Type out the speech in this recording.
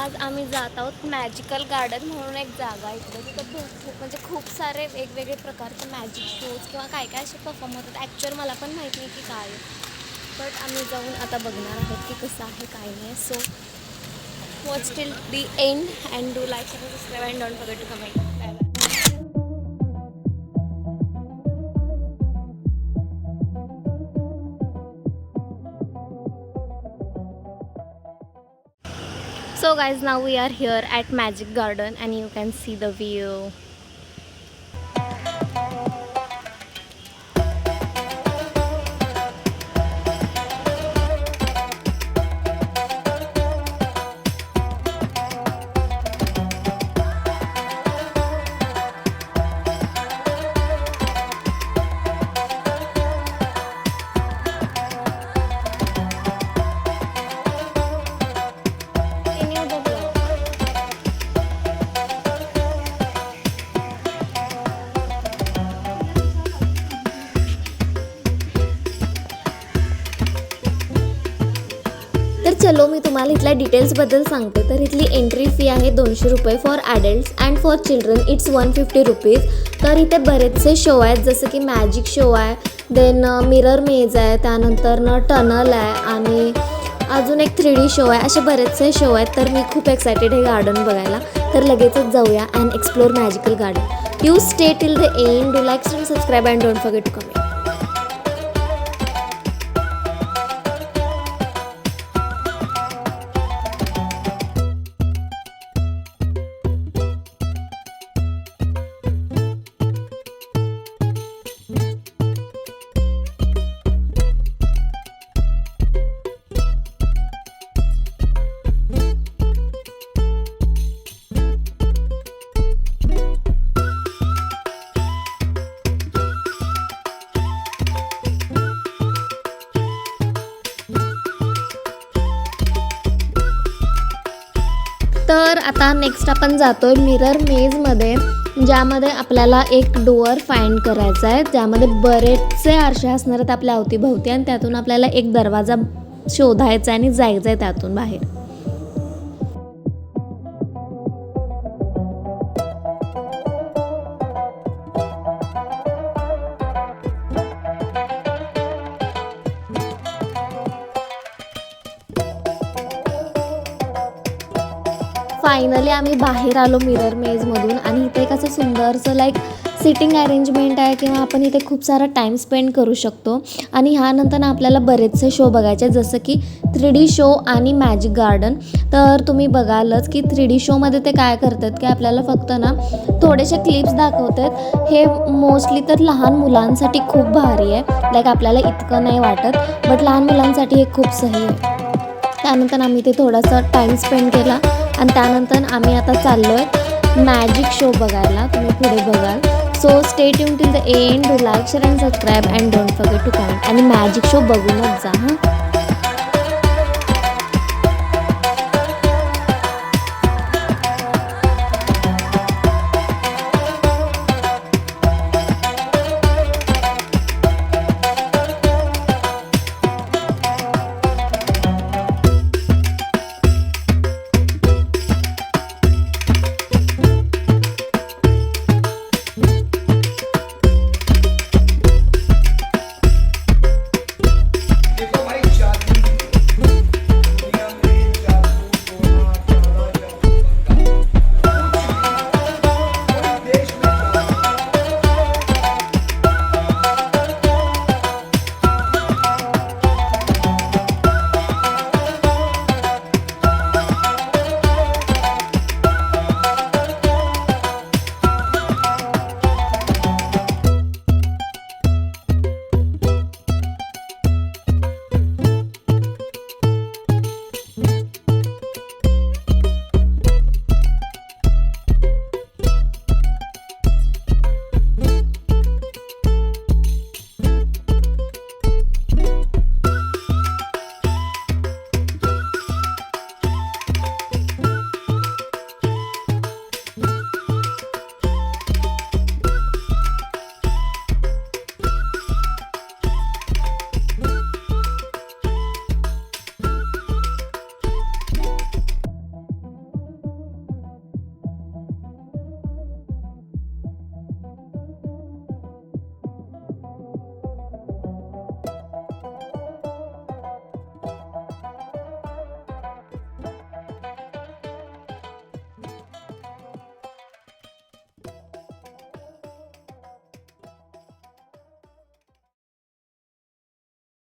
आज आम्ही जात आहोत मॅजिकल गार्डन म्हणून एक जागा आहे इकडे. तिथं म्हणजे खूप सारे वेगवेगळे प्रकारचे मॅजिक शोज किंवा काय काय असे परफॉर्म होतात. ॲक्च्युअल मला पण माहीत नाही की काय आहे, बट आम्ही जाऊन आता बघणार आहोत की कसं आहे काय नाही. So watch till the end and do like share subscribe and don't forget to comment. Bye bye. So guys, now we are here at Magic Garden and you can see the view. तर चलो मी तुम्हाला इथल्या डिटेल्सबद्दल सांगते. तर इथली entry fee आहे 200 रुपये for adults and for children it's 150 rupees. तर इथे बरेचसे शो आहेत, जसं की मॅजिक शो आहे, देन मिरर मेज आहे, त्यानंतर टनल आहे आणि अजून एक 3D शो आहे. असे बरेचसे शो आहेत. तर मी खूप एक्सायटेड आहे गार्डन बघायला. तर लगेचच जाऊया and explore magical garden. You stay till the end, do like share subscribe and don't forget to comment. तर आता नेक्स्ट आपण जातो आहे मिरर मेजमध्ये, ज्यामध्ये आपल्याला एक डोअर फाइंड करायचा आहे, ज्यामध्ये बरेचसे आरसे असणार आहेत आपल्या अवतीभोवती आणि त्यातून आपल्याला एक दरवाजा शोधायचा आणि जायचं आहे त्यातून बाहेर. फायनली आम्ही बाहेर आलो मिरर मेजमधून आणि इथे एक असं सुंदरसं लाईक सिटिंग अरेंजमेंट आहे किंवा आपण इथे खूप सारा टाईम स्पेंड करू शकतो. आणि ह्यानंतर आपल्याला बरेचसे शो बघायचे, जसं की 3D शो आणि मॅजिक गार्डन. तर तुम्ही बघालच की 3D शोमध्ये ते काय करतात की आपल्याला फक्त ना थोडेसे क्लिप्स दाखवतात. हे मोस्टली तर लहान मुलांसाठी खूप भारी आहे, लाईक आपल्याला इतकं नाही वाटत, बट लहान मुलांसाठी हे खूप सही आहे. त्यानंतर आम्ही ते थोडासा टाईम स्पेंड केला आणि त्यानंतर आम्ही आता चाललो आहे मॅजिक शो बघायला. तुम्ही पुढे बघाल. So stay tune till the end, do like share and subscribe and don't forget to comment. आणि मॅजिक शो बघूनच जा हां.